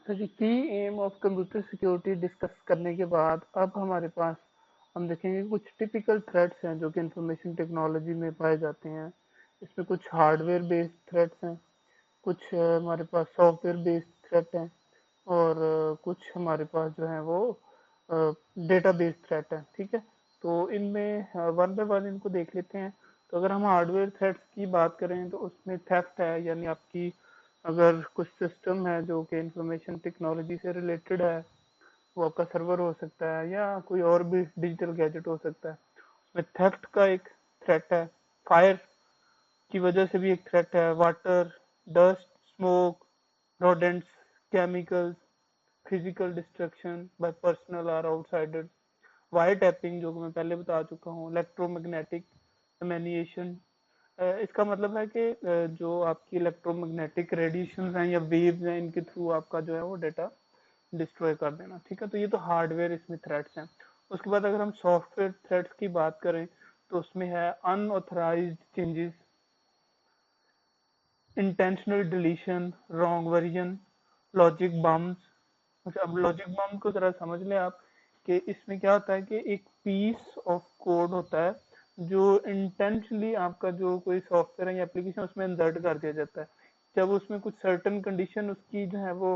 तो जी की aim of computer security discuss करने के बाद अब हमारे पास हम देखेंगे कुछ टिपिकल थ्रेट्स हैं जो कि इंफॉर्मेशन टेक्नोलॉजी में पाए जाते हैं। इसमें कुछ हार्डवेयर बेस्ड थ्रेट्स हैं, कुछ हमारे पास सॉफ्टवेयर बेस्ड थ्रेट हैं, और कुछ हमारे पास जो है वो डेटा बेस्ड थ्रेट है। ठीक है, तो इनमें वन बाय वन इनको देख लेते हैं। तो अगर हम हार्डवेयर थ्रेट्स की बात करें तो उसमें थेफ्ट है, यानी आपकी अगर कुछ सिस्टम है जो कि इंफॉर्मेशन टेक्नोलॉजी से रिलेटेड है, वो आपका सर्वर हो सकता है या कोई और भी डिजिटल गैजेट हो सकता है, उसमें थेफ्ट का एक थ्रेट है। फायर की वजह से भी एक थ्रेट है। Water, dust, smoke, rodents, chemicals, physical destruction bye personal और आउटसाइडर, वायर टैपिंग जो कि मैं पहले बता चुका हूँ, इलेक्ट्रोमैग्नेटिक एमेनिएशन। इसका मतलब है कि जो आपकी इलेक्ट्रोमैग्नेटिक रेडिएशन हैं या वेव्स हैं, इनके थ्रू आपका जो है वो डेटा डिस्ट्रॉय कर देना। ठीक है, तो ये तो हार्डवेयर इसमें थ्रेट्स हैं। उसके बाद अगर हम सॉफ्टवेयर थ्रेट्स की बात करें तो उसमें है unauthorised changes, intentional deletion, wrong version, logic bombs. अच्छा, अब लॉजिक बम को जरा समझ लें आप कि इसमें क्या होता है कि एक पीस ऑफ कोड होता है जो इंटेंशनली आपका जो कोई सॉफ्टवेयर है या एप्लीकेशन उसमें इंसर्ट कर दिया जाता है। जब उसमें कुछ सर्टन कंडीशन उसकी जो है वो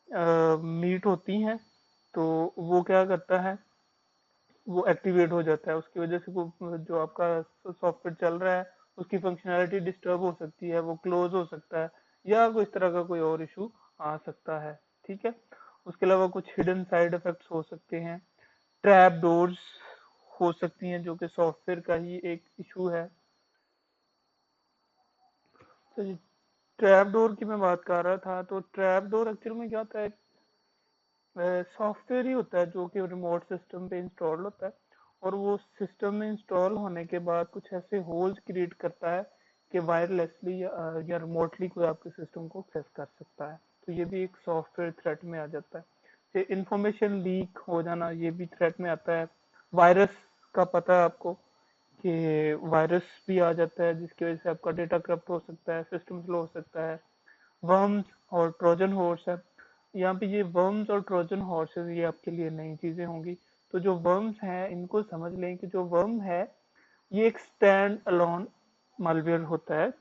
मीट होती हैं, तो वो क्या करता है, वो एक्टिवेट हो जाता है। उसकी वजह से वो जो आपका सॉफ्टवेयर चल रहा है उसकी फंक्शनैलिटी डिस्टर्ब हो सकती है, वो क्लोज हो सकता है, या कोई इस तरह का कोई और इशू आ सकता है। ठीक है, उसके अलावा कुछ हिडन साइड इफेक्ट्स हो सकते हैं, ट्रैप डोर्स हो सकती हैं जो कि सॉफ्टवेयर का ही एक इशू है। तो ट्रैप डोर की मैं बात कर रहा था, तो ट्रैप डोर एक्चुअल में क्या होता है, सॉफ्टवेयर ही होता है जो कि रिमोट सिस्टम पे इंस्टॉल होता है, और वो सिस्टम में इंस्टॉल होने के बाद कुछ ऐसे होल्स क्रिएट करता है कि वायरलेसली या रिमोटली कोई आपके सिस्टम को एक्सेस कर सकता है। तो ये भी एक सॉफ्टवेयर थ्रेट में आ जाता है। फिर इंफॉर्मेशन लीक हो जाना, ये भी थ्रेट में आता है। वायरस का पता है आपको कि वायरस भी आ जाता है जिसकी वजह से आपका डेटा करप्ट हो सकता है, सिस्टम स्लो हो सकता है। वर्म्स और ट्रोजन हॉर्स है। यहाँ पे ये वर्म्स और ट्रोजन हॉर्सेस ये आपके लिए नई चीजें होंगी। तो जो वर्म्स हैं इनको समझ लें कि जो वर्म है ये एक स्टैंड अलोन मालवेयर होता है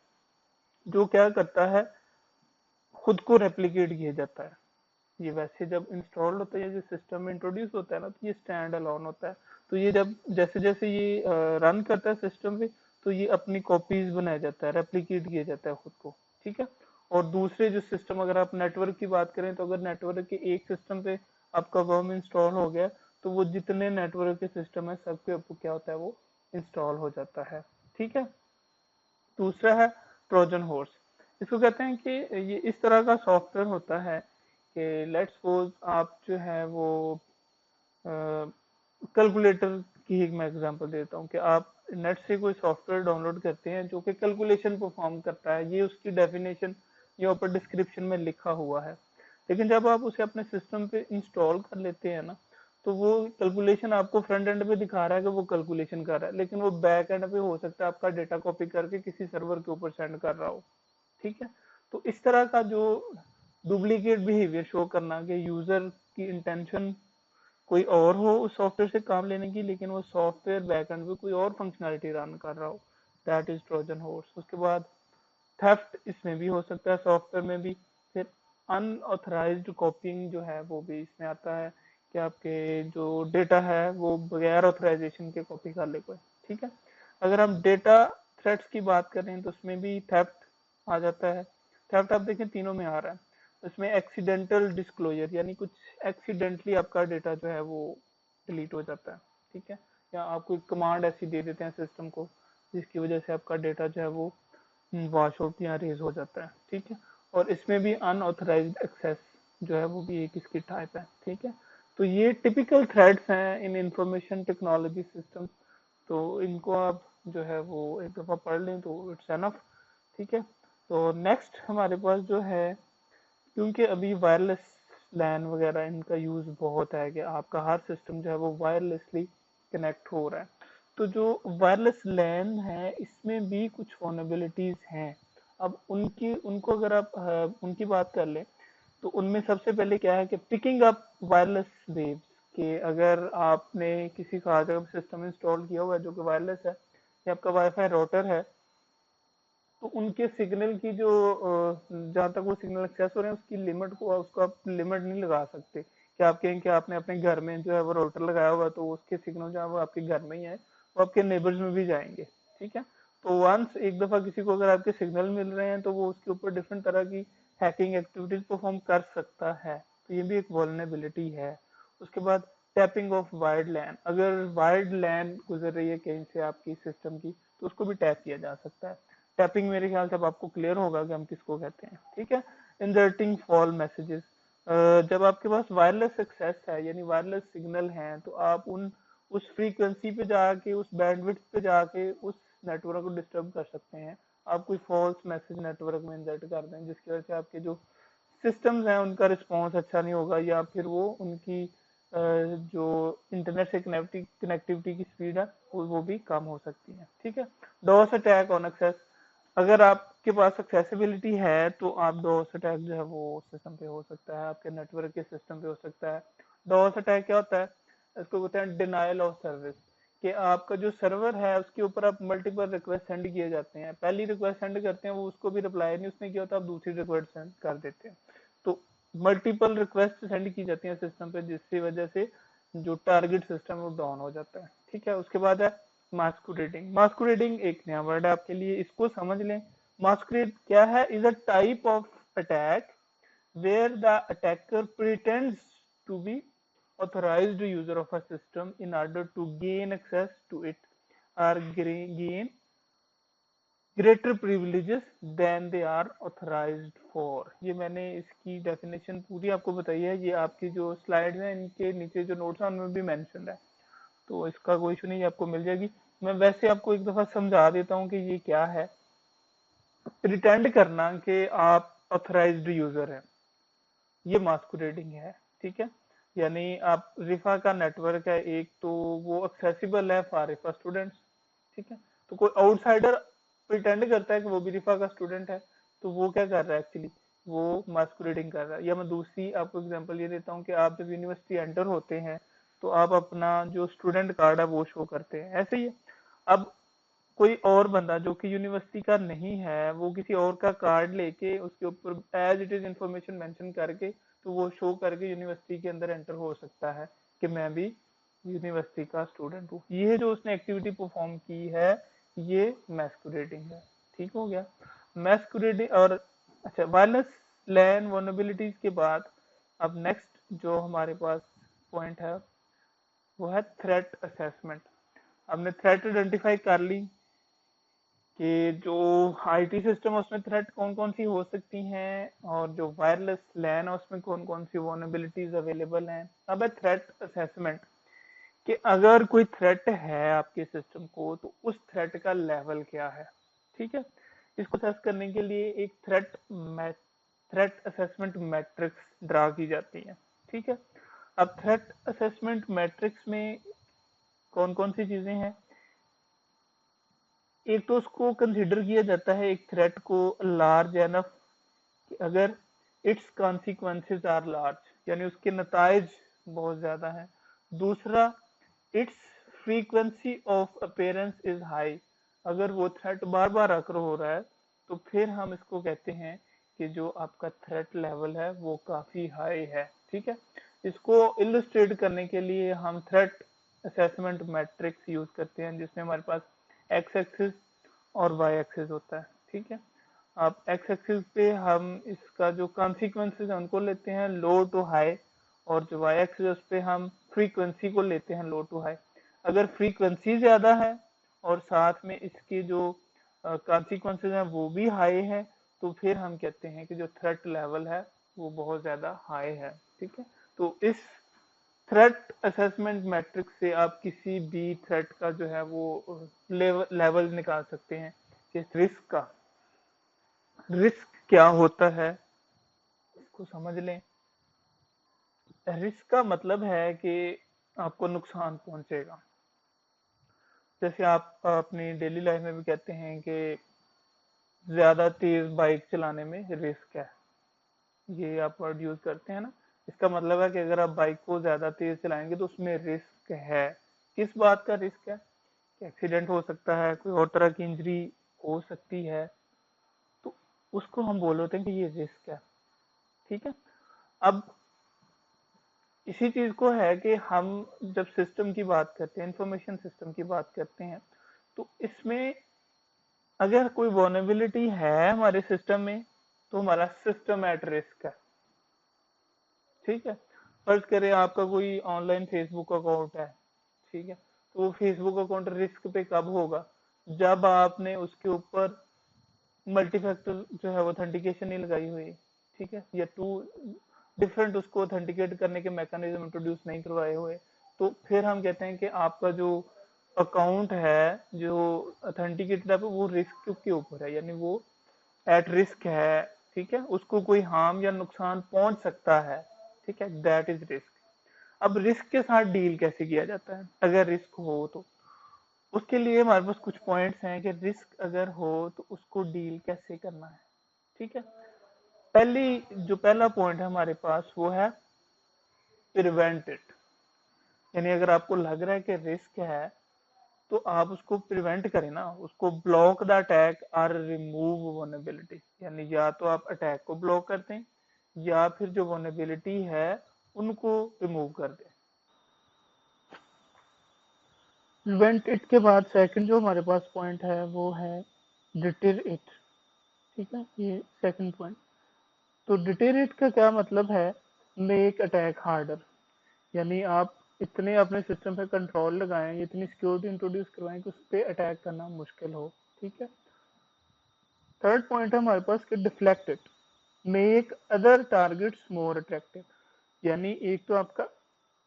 जो क्या करता है, खुद को रेप्लिकेट किया जाता है। ये वैसे जब इंस्टॉल्ड होता है या जो सिस्टम में इंट्रोड्यूस होता है ना, तो ये स्टैंड अलोन होता है। तो ये जब जैसे जैसे ये रन करता है सिस्टम पे, तो ये अपनी कॉपीज बनाया जाता है, रेप्लिकेट किया जाता है खुद को। ठीक है, और दूसरे जो सिस्टम, अगर आप नेटवर्क की बात करें तो अगर नेटवर्क के एक सिस्टम पे आपका वर्म इंस्टॉल हो गया, तो वो जितने नेटवर्क के सिस्टम है सबके ऊपर क्या होता है, वो इंस्टॉल हो जाता है। ठीक है, दूसरा है ट्रोजन हॉर्स। इसको कहते हैं कि ये इस तरह का सॉफ्टवेयर होता है कि लेट्स सपोज आप जो है वो कैलकुलेटर की एक मैं एग्जांपल देता हूँ कि आप नेट से कोई सॉफ्टवेयर डाउनलोड करते हैं जो कि कैलकुलेशन परफॉर्म करता है, ये उसकी डेफिनेशन ये ऊपर डिस्क्रिप्शन में लिखा हुआ है। लेकिन जब आप उसे अपने सिस्टम पे इंस्टॉल कर लेते हैं ना, तो वो कैलकुलेशन आपको फ्रंट एंड पे दिखा रहा है कि वो कैलकुलेशन कर रहा है, लेकिन वो बैक एंड पे हो सकता है आपका डेटा कॉपी करके किसी सर्वर के ऊपर सेंड कर रहा हो। ठीक है, तो इस तरह का जो डुप्लीकेट बिहेवियर शो करना कि यूजर की इंटेंशन कोई और हो उस सॉफ्टवेयर से काम लेने की, लेकिन वो सॉफ्टवेयर बैकएंड पे कोई और फंक्शनैलिटी रन कर रहा हो, दैट इज ट्रोजन हॉर्स। उसके बाद थेफ्ट इसमें भी हो सकता है, सॉफ्टवेयर में भी। फिर अनऑथराइज्ड कॉपिंग जो है वो भी इसमें आता है कि आपके जो डेटा है वो बगैर ऑथराइजेशन के कॉपी कर ले कोई। ठीक है, अगर हम डेटा थ्रेट्स की बात करें तो उसमें भी थेफ्ट आ जाता है। थेफ्ट आप देखें तीनों में आ रहा है। उसमें एक्सीडेंटल डिस्क्लोजर, यानी कुछ एक्सीडेंटली आपका डेटा जो है वो डिलीट हो जाता है। ठीक है, या आप कोई कमांड ऐसी दे देते हैं सिस्टम को जिसकी वजह से आपका डेटा जो है वो वॉश आउट या रेज हो जाता है। ठीक है, और इसमें भी अनऑथराइज्ड एक्सेस जो है वो भी एक इसकी टाइप है। ठीक है, तो ये टिपिकल थ्रेड्स हैं इन इंफॉर्मेशन टेक्नोलॉजी सिस्टम। तो इनको आप जो है वो एक दफा पढ़ लें तो इट्स एनफ। ठीक है, तो नेक्स्ट हमारे पास जो है, क्योंकि अभी वायरलेस लैन वगैरह इनका यूज बहुत है कि आपका हर सिस्टम जो है वो वायरलेसली कनेक्ट हो रहा है, तो जो वायरलेस लैन है इसमें भी कुछ वनरेबिलिटीज हैं। अब उनकी उनको अगर आप उनकी बात कर लें, तो उनमें सबसे पहले क्या है कि पिकिंग अप वायरलेस वेव्स, कि अगर आपने किसी खास जगह सिस्टम इंस्टॉल किया हुआ है जो कि वायरलेस है या आपका वाईफाई राउटर है, तो उनके सिग्नल की जो जहां तक वो सिग्नल एक्सेस हो रहे हैं उसकी लिमिट को, उसको आप लिमिट नहीं लगा सकते कि आप कहें कि आपने अपने घर में जो है वो राउटर लगाया हुआ है, तो उसके सिग्नल जो है वो आपके घर में ही है, वो आपके नेबर्स में भी जाएंगे। ठीक है, तो वंस एक दफा किसी को अगर आपके सिग्नल मिल रहे हैं तो वो उसके ऊपर डिफरेंट तरह की हैकिंग एक्टिविटीज परफॉर्म कर सकता है, तो ये भी एक वल्नरेबिलिटी है। उसके बाद टैपिंग ऑफ वायर्ड लैन, अगर वायर्ड लैन गुजर रही है कहीं से आपकी सिस्टम की, तो उसको भी टैप किया जा सकता है। टैपिंग मेरे ख्याल से अब आपको क्लियर होगा कि हम किसको कहते हैं। ठीक है, इंसर्टिंग फॉल मैसेजेस, जब आपके पास वायरलेस एक्सेस है यानी वायरलेस सिग्नल है, तो आप उन उस फ्रीक्वेंसी पे जाके, उस बैंडविड्थ पे जाके उस नेटवर्क को डिस्टर्ब कर सकते हैं। आप कोई फॉल्स मैसेज नेटवर्क में इंसर्ट कर दें जिसकी वजह से आपके जो सिस्टम्स हैं उनका रिस्पॉन्स अच्छा नहीं होगा, या फिर वो उनकी जो इंटरनेट से कनेक्टिविटी की स्पीड है वो भी कम हो सकती है। ठीक है, डॉस अटैक ऑन एक्सेस, अगर आपके पास एक्सेसिबिलिटी है तो आप डॉस अटैक जो है वो सिस्टम पे हो सकता है, आपके नेटवर्क के सिस्टम पे हो सकता है। डॉस अटैक क्या होता है, इसको बोलते हैं डिनायल ऑफ सर्विस, कि आपका जो सर्वर है उसके ऊपर आप मल्टीपल रिक्वेस्ट सेंड किए जाते हैं, पहली रिक्वेस्ट सेंड करते हैं वो उसको भी रिप्लाई नहीं उसने किया होता, आप दूसरी रिक्वेस्ट सेंड कर देते हैं, तो मल्टीपल रिक्वेस्ट सेंड की जाती है सिस्टम पे, जिसकी वजह से जो टारगेट सिस्टम वो डाउन हो जाता है। ठीक है, उसके बाद है मास्कुरेडिंग। मास्कुरेडिंग एक नया वर्ड है आपके लिए, इसको समझ लें। मास्कुरेड क्या है, is a type of attack where the attacker pretends to be authorized user of a system in order to gain access to it or gain greater privileges than they are authorized for। ये मैंने इसकी definition पूरी आपको बताई है, ये आपकी जो स्लाइड्स हैं इनके नीचे जो नोट्स हैं उनमें भी मेंशन है, तो इसका कोई इशू नहीं, आपको मिल जाएगी। मैं वैसे आपको एक दफा समझा देता हूँ कि ये क्या है। प्रिटेंड करना कि आप ऑथराइज्ड यूजर है, ये मास्कुरेडिंग है। ठीक है, यानी आप रिफा का नेटवर्क है एक, तो वो एक्सेसिबल है फॉर रिफा स्टूडेंट्स। ठीक है, तो कोई आउटसाइडर प्रिटेंड करता है कि वो भी रिफा का स्टूडेंट है, तो वो क्या कर रहा है एक्चुअली, वो मास्कुरेडिंग कर रहा है। या मैं दूसरी आपको एग्जांपल ये देता हूँ कि आप जब यूनिवर्सिटी एंटर होते हैं तो आप अपना जो स्टूडेंट कार्ड है वो शो करते हैं, ऐसे ही है। अब कोई और बंदा जो कि यूनिवर्सिटी का नहीं है, वो किसी और का कार्ड लेके उसके ऊपर as it is information mention करके, तो वो शो करके यूनिवर्सिटी के अंदर एंटर हो सकता है कि मैं भी यूनिवर्सिटी का स्टूडेंट हूँ। ये जो उसने एक्टिविटी परफॉर्म की है ये मैस्कुरेडिंग है। ठीक हो गया, मैस्कुरेडिंग। और अच्छा, वायरलेस लैन वल्नरेबिलिटीज के बाद अब नेक्स्ट जो हमारे पास पॉइंट है वो है थ्रेट असेसमेंट। हमने थ्रेट आइडेंटिफाई कर ली कि जो आईटी सिस्टम है उसमें थ्रेट कौन कौन सी हो सकती हैं, और जो वायरलेस लैन है उसमें कौन कौन सी वल्नरेबिलिटीज अवेलेबल हैं। अब है थ्रेट असेसमेंट, कि अगर कोई थ्रेट है आपके सिस्टम को तो उस थ्रेट का लेवल क्या है। ठीक है, इसको असेस करने के लिए एक थ्रेट असेसमेंट मैट्रिक्स ड्रा की जाती है। ठीक है, अब थ्रेट असेसमेंट मैट्रिक्स में कौन कौन सी चीजें हैं, एक तो उसको कंसिडर किया जाता है एक थ्रेट को लार्ज एनफ, अगर इट्स कॉन्सिक्वेंसेस आर लार्ज, यानी उसके नताइज बहुत ज्यादा है। दूसरा, it's frequency of appearance is high, अगर वो थ्रेट बार बार अकर हो रहा है तो फिर हम इसको कहते हैं कि जो आपका थ्रेट लेवल है वो काफी हाई है। ठीक है, इसको इलस्ट्रेट करने के लिए हम थ्रेट असेसमेंट मैट्रिक्स यूज करते हैं, जिसमें हमारे पास एक्स एक्सिस और वाई एक्सिस होता है। ठीक है, आप एक्स एक्सिस पे हम इसका जो कॉन्सिक्वेंसेस है उनको लेते हैं लो टू हाई, और जो वाई एक्सिस पे हम फ्रीक्वेंसी को लेते हैं लो टू हाई। अगर फ्रीक्वेंसी ज्यादा है और साथ में इसके जो कॉन्सिक्वेंसेस हैं वो भी हाई है, तो फिर हम कहते हैं कि जो थ्रेट लेवल है वो बहुत ज्यादा हाई है। ठीक है, तो इस थ्रेट असेसमेंट मैट्रिक्स से आप किसी भी थ्रेट का जो है वो लेवल निकाल सकते हैं कि रिस्क का, रिस्क क्या होता है, इसको समझ लें। रिस्क का मतलब है कि आपको नुकसान पहुंचेगा। जैसे आप अपनी डेली लाइफ में भी कहते हैं कि ज्यादा तेज बाइक चलाने में रिस्क है, ये आप वर्ड यूज करते हैं ना, इसका मतलब है कि अगर आप बाइक को ज्यादा तेज चलाएंगे तो उसमें रिस्क है। किस बात का रिस्क है? एक्सीडेंट हो सकता है, कोई और तरह की इंजरी हो सकती है, तो उसको हम बोल होते हैं कि ये रिस्क है। ठीक है। अब इसी चीज को है कि हम जब सिस्टम की बात करते हैं, इंफॉर्मेशन सिस्टम की बात करते हैं, तो इसमें अगर कोई वॉनेबिलिटी है हमारे सिस्टम में, तो हमारा सिस्टम एट रिस्क है। ठीक है। फर्ज करें आपका कोई ऑनलाइन फेसबुक अकाउंट है, ठीक है, तो वो फेसबुक अकाउंट रिस्क पे कब होगा? जब आपने उसके ऊपर मल्टी फैक्टर जो है ऑथेंटिकेशन नहीं लगाई हुई, ठीक है, या टू डिफरेंट उसको ऑथेंटिकेट करने के मैकेनिज्म इंट्रोड्यूस नहीं करवाए हुए, तो फिर हम कहते हैं कि आपका जो अकाउंट है जो ऑथेंटिकेटेड है वो रिस्क के ऊपर है, यानी वो एट रिस्क है। ठीक है, उसको कोई हार्म या नुकसान पहुंच सकता है। ठीक है, दैट इज रिस्क। अब रिस्क के साथ डील कैसे किया जाता है अगर रिस्क हो तो? उसके लिए हमारे पास कुछ पॉइंट्स हैं कि रिस्क अगर हो तो उसको डील कैसे करना है। ठीक है। जो पहला पॉइंट है हमारे पास वो है प्रिवेंट इट। यानी अगर आपको लग रहा है कि रिस्क है तो आप उसको प्रिवेंट करें ना, उसको ब्लॉक द अटैक और रिमूव वनएबिलिटी। यानी या तो आप अटैक को ब्लॉक कर दें या फिर जो वनएबिलिटी है उनको रिमूव कर दें। प्रिवेंट इट के बाद सेकंड जो हमारे पास पॉइंट है वो है डिटर इट। ठीक है, ये सेकंड पॉइंट। तो डिटेरेट का क्या मतलब है? Make attack harder. यानी आप इतने अपने सिस्टम पे कंट्रोल लगाएं, इतनी सिक्योरिटी इंट्रोड्यूस करवाएं कि उस पर अटैक करना मुश्किल हो। ठीक है। थर्ड पॉइंट है हमारे पास कि deflect it, make other targets more attractive. यानी एक तो आपका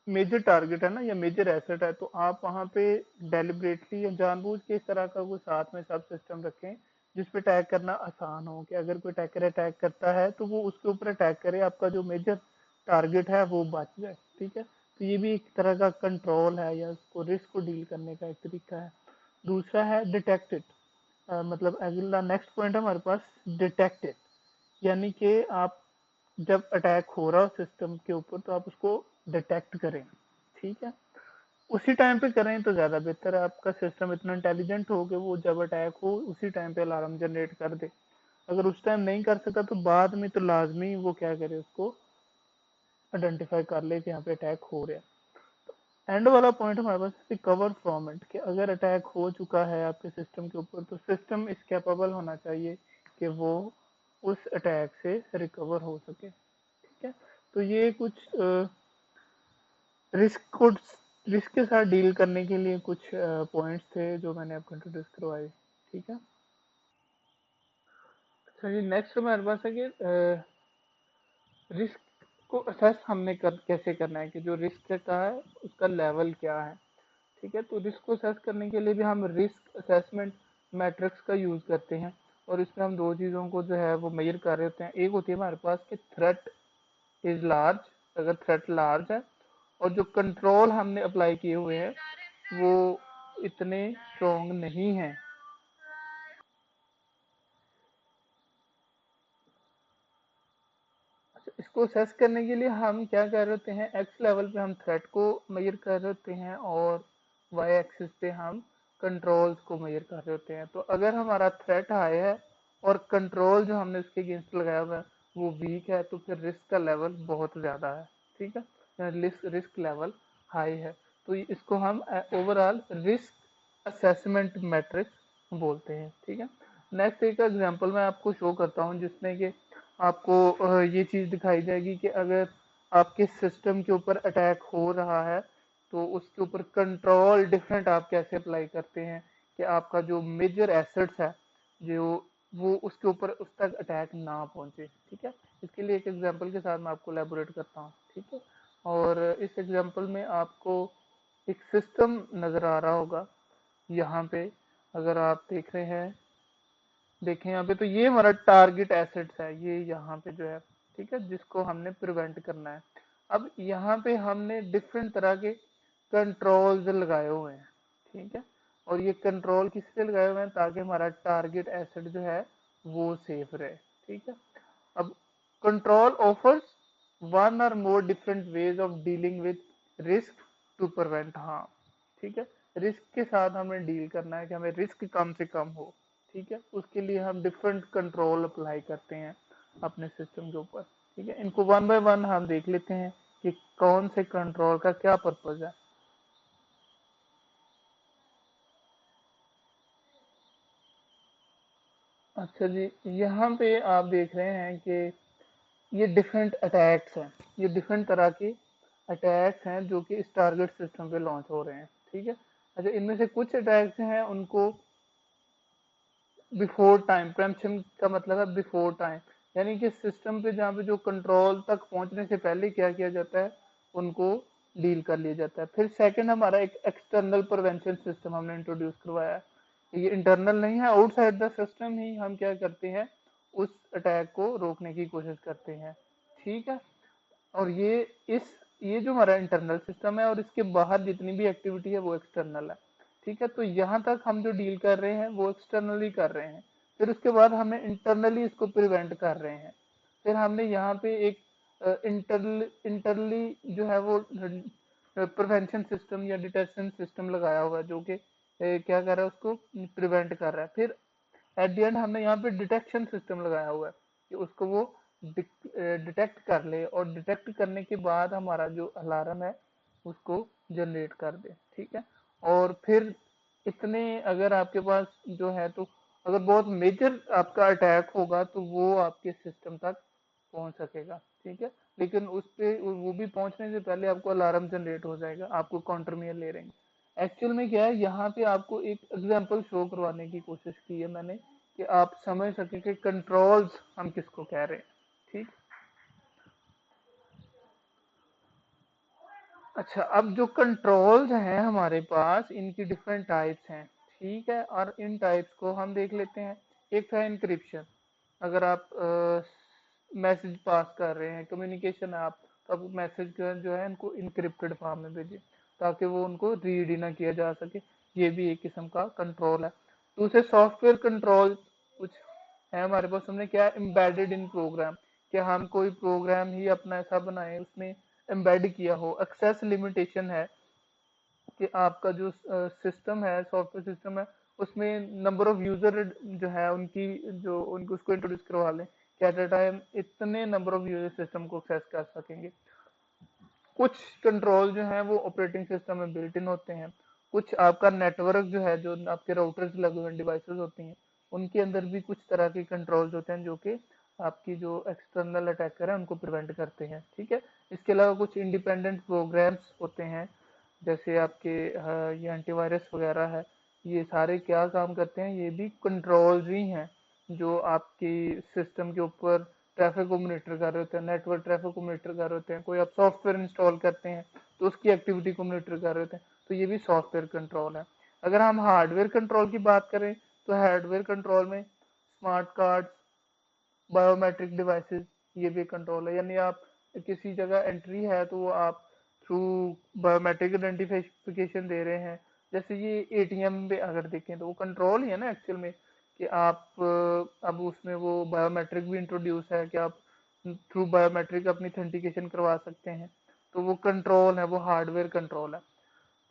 मेजर टारगेट है ना या मेजर एसेट है, तो आप वहां पे डेलिबरेटली या जानबूझ के इस तरह का कोई साथ में सब सिस्टम रखें जिस पे अटैक करना आसान हो, कि अगर कोई अटैकर अटैक करता है तो वो उसके ऊपर अटैक करे, आपका जो मेजर टारगेट है वो बच जाए। ठीक है, तो ये भी एक तरह का कंट्रोल है या उसको रिस्क को डील करने का एक तरीका है। दूसरा है डिटेक्टेड, मतलब अगला नेक्स्ट पॉइंट है हमारे पास डिटेक्टेड। यानी कि आप जब अटैक हो रहा हो सिस्टम के ऊपर तो आप उसको डिटेक्ट करें। ठीक है, उसी टाइम पे करें तो ज्यादा बेहतर है। आपका सिस्टम इतना इंटेलिजेंट हो कि वो जब अटैक हो उसी टाइम पे अलार्म जनरेट कर दे। अगर उस टाइम नहीं कर सका तो बाद में तो लाजमी वो क्या करे, उसको आइडेंटिफाई कर ले कि यहाँ पे अटैक हो रहा है। एंड वाला पॉइंट हमारे पास रिकवर फ्रॉम इट, कि अगर अटैक हो चुका है आपके सिस्टम के ऊपर तो सिस्टम इस कैपेबल होना चाहिए कि वो उस अटैक से रिकवर हो सके। ठीक है, तो ये कुछ रिस्क को रिस्क के साथ डील करने के लिए कुछ पॉइंट्स थे जो मैंने आपको इंट्रोड्यूस करवाए। ठीक है। अच्छा जी, नेक्स्ट हमारे पास है कि रिस्क को असेस हमने कैसे करना है, कि जो रिस्क का है उसका लेवल क्या है। ठीक है, तो रिस्क को असेस करने के लिए भी हम रिस्क असेसमेंट मैट्रिक्स का यूज करते हैं। और इसमें हम दो चीज़ों को जो है वो मेजर कर रहे होते हैं। एक होती है हमारे पास कि थ्रेट इज लार्ज, अगर थ्रेट लार्ज है, और जो कंट्रोल हमने अप्लाई किए हुए हैं वो इतने स्ट्रॉन्ग नहीं है। अच्छा, इसको सेस करने के लिए हम क्या कर रहे होते हैं, एक्स लेवल पे हम थ्रेट को मेजर कर रहे होते हैं और वाई एक्सिस पे हम कंट्रोल्स को मेजर कर रहे होते हैं। तो अगर हमारा थ्रेट हाई है और कंट्रोल जो हमने उसके अगेंस्ट लगाया हुआ है वो वीक है, तो फिर रिस्क का लेवल बहुत ज़्यादा है। ठीक है, रिस्क लेवल हाई है। तो इसको हम ओवरऑल रिस्क असेसमेंट मैट्रिक्स बोलते हैं। ठीक है। नेक्स्ट एक एग्जांपल मैं आपको शो करता हूँ जिसमें कि आपको ये चीज दिखाई जाएगी कि अगर आपके सिस्टम के ऊपर अटैक हो रहा है तो उसके ऊपर कंट्रोल डिफरेंट आप कैसे अप्लाई करते हैं कि आपका जो मेजर एसेट्स है जो वो उसके ऊपर उस तक अटैक ना पहुंचे। ठीक है, इसके लिए एक एग्जांपल के साथ मैं आपको एलेबोरेट करता हूँ। ठीक है, और इस एग्जांपल में आपको एक सिस्टम नजर आ रहा होगा यहाँ पे। अगर आप देख रहे हैं, देखें यहाँ पे, तो ये हमारा टारगेट एसेट्स है, ये यहाँ पे जो है। ठीक है, जिसको हमने प्रिवेंट करना है। अब यहाँ पे हमने डिफरेंट तरह के कंट्रोल्स लगाए हुए हैं। ठीक है, और ये कंट्रोल किस लिए लगाए हुए हैं, ताकि हमारा टारगेट एसेट जो है वो सेफ रहे। ठीक है, अब control offers one or more different ways of dealing with risk to prevent harm. ठीक है, रिस्क के साथ हमें डील करना है कि हमें रिस्क कम से कम हो। ठीक है, उसके लिए हम डिफरेंट कंट्रोल अप्लाई करते हैं अपने सिस्टम के ऊपर। ठीक है, इनको वन बाय वन हम देख लेते हैं कि कौन से कंट्रोल का क्या पर्पज है। अच्छा जी, यहाँ पे आप देख रहे हैं कि ये डिफरेंट अटैक्स हैं, ये डिफरेंट तरह के अटैक्स हैं जो कि इस टारगेट सिस्टम पे लॉन्च हो रहे हैं। ठीक है, अच्छा इनमें से कुछ अटैक्स हैं उनको बिफोर टाइम, प्रेम्पशन का मतलब है बिफोर टाइम, यानी कि सिस्टम पे जहाँ पे जो कंट्रोल तक पहुंचने से पहले क्या किया जाता है उनको डील कर लिया जाता है। फिर सेकंड हमारा एक एक्सटर्नल प्रिवेंशन सिस्टम हमने इंट्रोड्यूस करवाया है। ये इंटरनल नहीं है, आउटसाइड द सिस्टम ही हम क्या करते हैं उस अटैक को रोकने की कोशिश करते हैं। ठीक है, और इस ये जो हमारा इंटरनल सिस्टम है और इसके बाहर जितनी भी एक्टिविटी है वो एक्सटर्नल है। ठीक है, तो यहाँ तक हम जो डील कर रहे हैं वो एक्सटर्नली कर रहे हैं। फिर उसके बाद हमें इंटरनली इसको प्रिवेंट कर रहे हैं। फिर हमने यहाँ पे एक इंटरली जो है वो प्रिवेंशन सिस्टम या डिटेक्शन सिस्टम लगाया हुआ है जो कि क्या कर रहा है उसको प्रिवेंट कर रहा है। फिर एट द एंड हमने यहाँ पे डिटेक्शन सिस्टम लगाया हुआ है कि उसको वो डिटेक्ट कर ले और डिटेक्ट करने के बाद हमारा जो अलार्म है उसको जनरेट कर दे। ठीक है, और फिर इतने अगर आपके पास जो है तो अगर बहुत मेजर आपका अटैक होगा तो वो आपके सिस्टम तक पहुंच सकेगा। ठीक है, लेकिन उस पे वो भी पहुंचने से पहले आपको अलार्म जनरेट हो जाएगा, आपको काउंटर मेयर ले रहेंगे। एक्चुअल में क्या है, यहाँ पे आपको एक एग्जांपल शो करवाने की कोशिश की है मैंने कि आप समझ सके कि कंट्रोल्स हम किसको कह रहे हैं। ठीक, अच्छा अब जो कंट्रोल्स हैं हमारे पास इनकी डिफरेंट टाइप्स हैं। ठीक है, और इन टाइप्स को हम देख लेते हैं। एक है इंक्रिप्शन, अगर आप मैसेज पास कर रहे हैं, कम्युनिकेशन आप, तो आप मैसेज जो है उनको इनक्रिप्टेड फॉर्म में भेजिए ताकि वो उनको रीड ही ना किया जा सके। ये भी एक किस्म का कंट्रोल है। दूसरे सॉफ्टवेयर कंट्रोल कुछ है हमारे पास, हमने क्या एम्बेडेड इन प्रोग्राम, कि हम कोई प्रोग्राम ही अपना ऐसा बनाए उसमें एम्बेड किया हो। एक्सेस लिमिटेशन है कि आपका जो सिस्टम है, सॉफ्टवेयर सिस्टम है, उसमें नंबर ऑफ यूजर जो है उनकी जो उनको उसको इंट्रोड्यूस करवा लें कि एट अ टाइम इतने नंबर ऑफ यूजर सिस्टम को एक्सेस कर सकेंगे। कुछ कंट्रोल जो है वो ऑपरेटिंग सिस्टम में बिल्ट इन होते हैं। कुछ आपका नेटवर्क जो है, जो आपके राउटर्स लगे हुए डिवाइसेस होती हैं, उनके अंदर भी कुछ तरह के कंट्रोल्स होते हैं जो कि आपकी जो एक्सटर्नल अटैकर है उनको प्रिवेंट करते हैं। ठीक है, इसके अलावा कुछ इंडिपेंडेंट प्रोग्राम्स होते हैं जैसे आपके ये एंटीवायरस वगैरह है। ये सारे क्या काम करते हैं, ये भी कंट्रोल्स ही हैं जो आपकी सिस्टम के ऊपर ट्रैफिक को मॉनिटर कर रहे होते हैं, नेटवर्क ट्रैफिक को मॉनिटर कर रहे होते हैं। कोई आप सॉफ्टवेयर इंस्टॉल करते हैं तो उसकी एक्टिविटी को मॉनिटर कर रहे होते हैं, तो ये भी सॉफ्टवेयर कंट्रोल है। अगर हम हार्डवेयर कंट्रोल की बात करें तो हार्डवेयर कंट्रोल में स्मार्ट कार्ड, बायोमेट्रिक डिवाइसेस, ये भी कंट्रोल है। यानी आप किसी जगह एंट्री है तो वो आप थ्रू बायोमेट्रिक आइडेंटिफिकेशन दे रहे हैं। जैसे ये एटीएम पे अगर देखें तो वो कंट्रोल ही है ना एक्चुअल में, कि आप अब उसमें वो बायोमेट्रिक भी इंट्रोड्यूस है कि आप थ्रू बायोमेट्रिक अपनी ऑथेंटिकेशन करवा सकते हैं। तो वो कंट्रोल है, वो हार्डवेयर कंट्रोल है।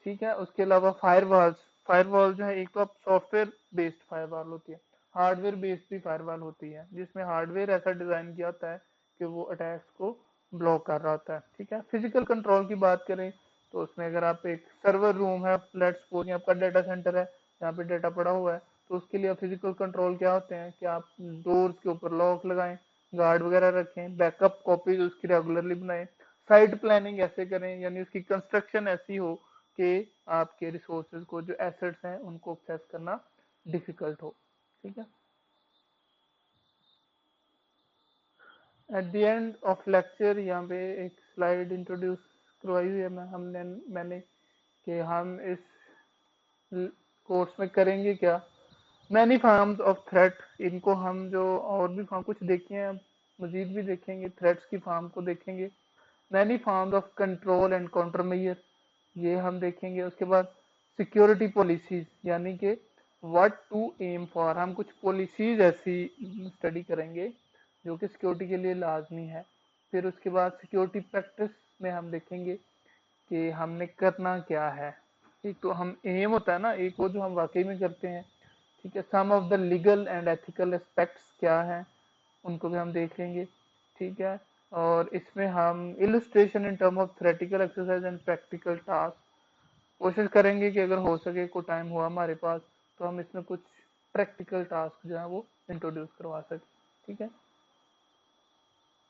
ठीक है, उसके अलावा फायरवॉल्स, फायरवॉल जो है एक तो आप सॉफ्टवेयर बेस्ड फायरवॉल होती है, हार्डवेयर बेस्ड भी फायरवॉल होती है जिसमें हार्डवेयर ऐसा डिजाइन किया होता है कि वो अटैक्स को ब्लॉक कर रहा होता है। ठीक है, फिजिकल कंट्रोल की बात करें तो उसमें अगर आप एक सर्वर रूम है, लेट्स सपोज आपका डाटा सेंटर है जहाँ पे डाटा पड़ा हुआ है, तो उसके लिए फिजिकल कंट्रोल क्या होते हैं कि आप डोर्स के ऊपर लॉक लगाएं, गार्ड वगैरह रखें, बैकअप कॉपीज उसकी रेगुलरली बनाएं, साइट प्लानिंग ऐसे करें यानी उसकी कंस्ट्रक्शन ऐसी हो कि आपके रिसोर्सेज को, जो एसेट्स हैं उनको एक्सेस करना डिफिकल्ट हो। ठीक है, at the end of lecture यहाँ पे एक स्लाइड इंट्रोड्यूस करवाई हुई है मैंने कि हम इस कोर्स में करेंगे क्या, मैनी फॉर्म्स ऑफ थ्रेट। इनको हम जो और भी फॉर्म कुछ देखे हैं, मजीद भी देखेंगे, थ्रेट्स की फॉर्म को देखेंगे। Many forms of control and counter measure, ये हम देखेंगे। उसके बाद सिक्योरिटी पॉलिसीज यानी कि व्हाट टू एम फॉर, हम कुछ पॉलिसीज ऐसी स्टडी करेंगे जो कि सिक्योरिटी के लिए लाजमी है। फिर उसके बाद सिक्योरिटी प्रैक्टिस में हम देखेंगे कि हमने करना क्या है। एक तो हम एम होता है ना, एक वो जो हम वाकई में करते हैं, ठीक है। Some of the legal and ethical aspects क्या है, उनको भी हम देख लेंगे, ठीक है। और इसमें हम illustration in term of theoretical exercise and practical task कोशिश करेंगे कि अगर हो सके, को टाइम हुआ हमारे पास, तो हम इसमें कुछ प्रैक्टिकल टास्क जो है वो इंट्रोड्यूस करवा सकें, ठीक है।